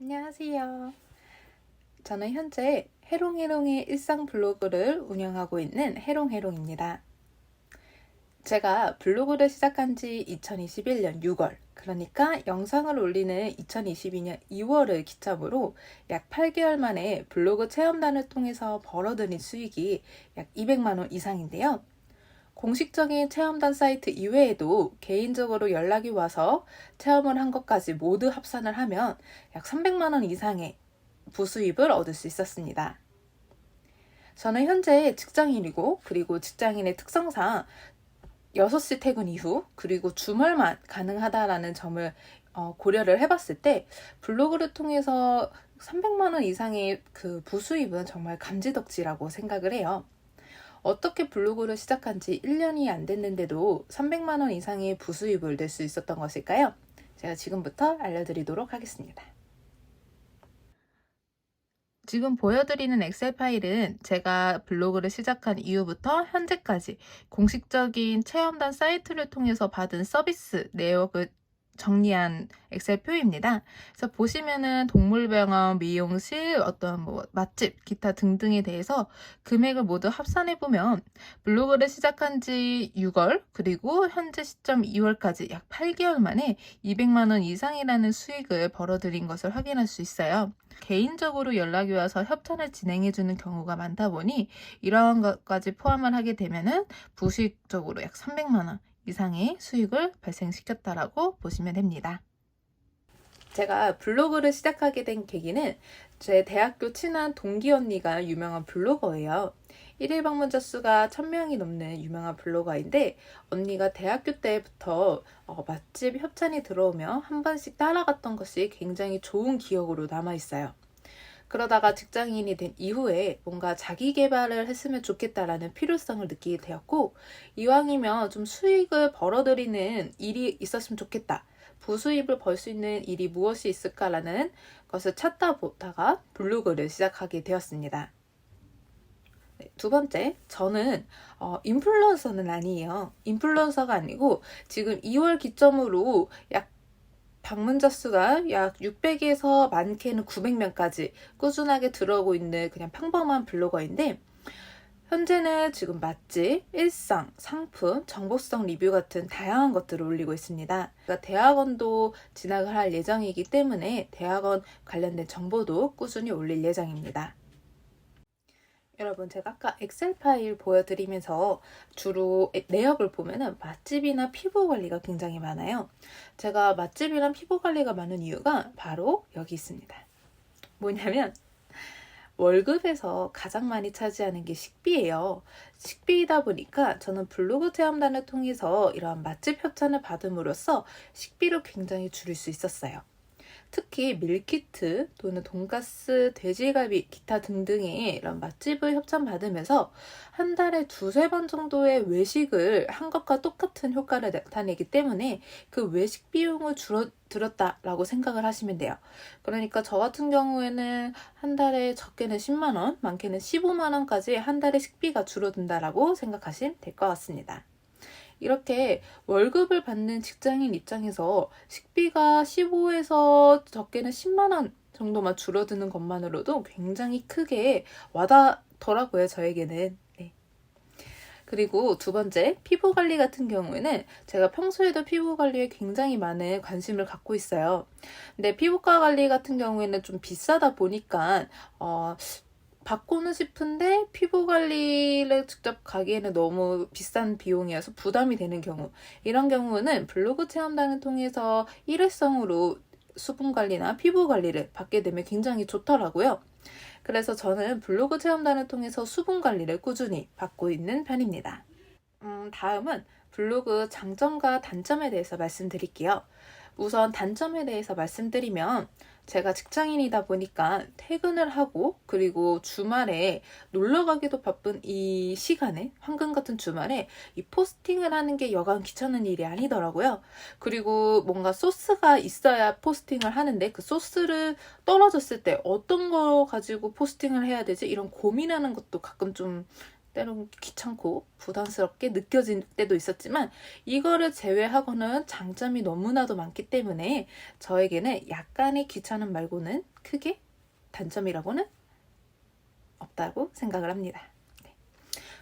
안녕하세요. 저는 현재 해롱해롱의 일상 블로그를 운영하고 있는 해롱해롱입니다. 제가 블로그를 시작한 지 2021년 6월, 그러니까 영상을 올리는 2022년 2월을 기점으로 약 8개월 만에 블로그 체험단을 통해서 벌어들인 수익이 약 200만 원 이상인데요. 공식적인 체험단 사이트 이외에도 개인적으로 연락이 와서 체험을 한 것까지 모두 합산을 하면 약 300만 원 이상의 부수입을 얻을 수 있었습니다. 저는 현재 직장인이고, 그리고 직장인의 특성상 6시 퇴근 이후 그리고 주말만 가능하다라는 점을 고려를 해봤을 때 블로그를 통해서 300만 원 이상의 그 부수입은 정말 감지덕지라고 생각을 해요. 어떻게 블로그를 시작한 지 1년이 안 됐는데도 300만 원 이상의 부수입을 낼 수 있었던 것일까요? 제가 지금부터 알려드리도록 하겠습니다. 지금 보여드리는 엑셀 파일은 제가 블로그를 시작한 이후부터 현재까지 공식적인 체험단 사이트를 통해서 받은 서비스 내역을 정리한 엑셀 표입니다. 그래서 보시면은 동물병원, 미용실, 어떤 맛집, 기타 등등에 대해서 금액을 모두 합산해 보면 블로그를 시작한 지 6월 그리고 현재 시점 2월까지 약 8개월 만에 200만 원 이상이라는 수익을 벌어들인 것을 확인할 수 있어요. 개인적으로 연락이 와서 협찬을 진행해주는 경우가 많다 보니 이러한 것까지 포함을 하게 되면은 부수익적으로 약 300만 원 이상의 수익을 발생시켰다라고 보시면 됩니다. 제가 블로그를 시작하게 된 계기는 제 대학교 친한 동기 언니가 유명한 블로거예요. 1일 방문자 수가 1000명이 넘는 유명한 블로거인데 언니가 대학교 때부터 맛집 협찬이 들어오면 한 번씩 따라갔던 것이 굉장히 좋은 기억으로 남아있어요. 그러다가 직장인이 된 이후에 뭔가 자기 개발을 했으면 좋겠다라는 필요성을 느끼게 되었고, 이왕이면 좀 수익을 벌어들이는 일이 있었으면 좋겠다. 부수입을 벌 수 있는 일이 무엇이 있을까라는 것을 찾다 보다가 블로그를 시작하게 되었습니다. 네, 두 번째, 저는 인플루언서는 아니에요. 인플루언서가 아니고 지금 2월 기점으로 약 방문자 수가 약 600에서 많게는 900명까지 꾸준하게 들어오고 있는 그냥 평범한 블로거인데, 현재는 지금 맛집, 일상, 상품, 정보성 리뷰 같은 다양한 것들을 올리고 있습니다. 그러니까 대학원도 진학을 할 예정이기 때문에 대학원 관련된 정보도 꾸준히 올릴 예정입니다. 여러분, 제가 아까 엑셀 파일 보여드리면서 주로 내역을 보면은 맛집이나 피부 관리가 굉장히 많아요. 제가 맛집이랑 피부 관리가 많은 이유가 바로 여기 있습니다. 뭐냐면 월급에서 가장 많이 차지하는 게 식비예요. 식비이다 보니까 저는 블로그 체험단을 통해서 이러한 맛집 협찬을 받음으로써 식비를 굉장히 줄일 수 있었어요. 특히 밀키트 또는 돈가스, 돼지갈비, 기타 등등의 이런 맛집을 협찬받으면서 한 달에 두세 번 정도의 외식을 한 것과 똑같은 효과를 나타내기 때문에 그 외식 비용을 줄어들었다라고 생각을 하시면 돼요. 그러니까 저 같은 경우에는 한 달에 적게는 10만 원, 많게는 15만 원까지 한 달에 식비가 줄어든다라고 생각하시면 될 것 같습니다. 이렇게 월급을 받는 직장인 입장에서 식비가 15에서 적게는 10만 원 정도만 줄어드는 것만으로도 굉장히 크게 와닿더라고요, 저에게는. 네. 그리고 두 번째, 피부 관리 같은 경우에는 제가 평소에도 피부 관리에 굉장히 많은 관심을 갖고 있어요. 근데 피부과 관리 같은 경우에는 좀 비싸다 보니까 받고는 싶은데 피부 관리를 직접 가기에는 너무 비싼 비용이어서 부담이 되는 경우, 이런 경우는 블로그 체험단을 통해서 일회성으로 수분 관리나 피부 관리를 받게 되면 굉장히 좋더라고요. 그래서 저는 블로그 체험단을 통해서 수분 관리를 꾸준히 받고 있는 편입니다. 다음은 블로그 장점과 단점에 대해서 말씀드릴게요. 우선 단점에 대해서 말씀드리면 제가 직장인이다 보니까 퇴근을 하고 그리고 주말에 놀러 가기도 바쁜 이 시간에, 황금 같은 주말에 이 포스팅을 하는 게 여간 귀찮은 일이 아니더라고요. 그리고 뭔가 소스가 있어야 포스팅을 하는데 그 소스를 떨어졌을 때 어떤 거 가지고 포스팅을 해야 되지? 이런 고민하는 것도 가끔 좀 때로는 귀찮고 부담스럽게 느껴질 때도 있었지만 이거를 제외하고는 장점이 너무나도 많기 때문에 저에게는 약간의 귀찮음 말고는 크게 단점이라고는 없다고 생각을 합니다. 네.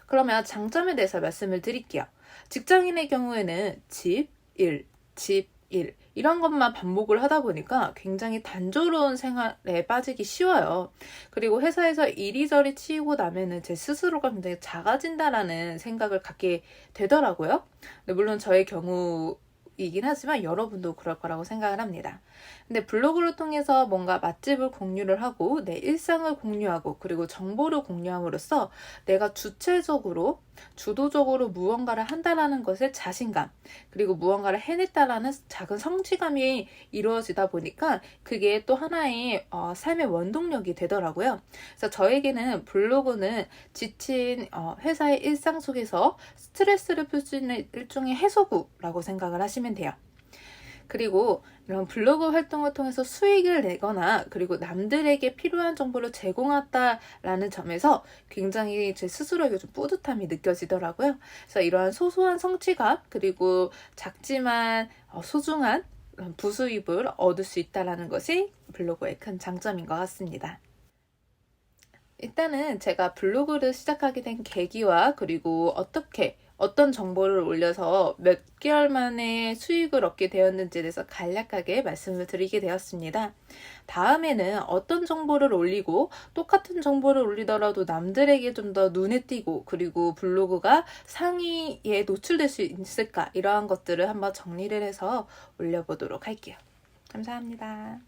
그러면 장점에 대해서 말씀을 드릴게요. 직장인의 경우에는 집, 일, 집, 일 이런 것만 반복을 하다 보니까 굉장히 단조로운 생활에 빠지기 쉬워요. 그리고 회사에서 이리저리 치이고 나면은 제 스스로가 굉장히 작아진다라는 생각을 갖게 되더라고요. 근데 물론 저의 경우이긴 하지만 여러분도 그럴 거라고 생각을 합니다. 근데 블로그를 통해서 뭔가 맛집을 공유를 하고 내 일상을 공유하고 그리고 정보를 공유함으로써 내가 주체적으로 주도적으로 무언가를 한다라는 것에 자신감 그리고 무언가를 해냈다라는 작은 성취감이 이루어지다 보니까 그게 또 하나의 삶의 원동력이 되더라고요. 그래서 저에게는 블로그는 지친 회사의 일상 속에서 스트레스를 풀 수 있는 일종의 해소구라고 생각을 하시면 돼요. 그리고 이런 블로그 활동을 통해서 수익을 내거나 그리고 남들에게 필요한 정보를 제공한다라는 점에서 굉장히 제 스스로에게 좀 뿌듯함이 느껴지더라고요. 그래서 이러한 소소한 성취감 그리고 작지만 소중한 부수입을 얻을 수 있다는 것이 블로그의 큰 장점인 것 같습니다. 일단은 제가 블로그를 시작하게 된 계기와 그리고 어떤 정보를 올려서 몇 개월 만에 수익을 얻게 되었는지에 대해서 간략하게 말씀을 드리게 되었습니다. 다음에는 어떤 정보를 올리고 똑같은 정보를 올리더라도 남들에게 좀 더 눈에 띄고 그리고 블로그가 상위에 노출될 수 있을까 이러한 것들을 한번 정리를 해서 올려보도록 할게요. 감사합니다.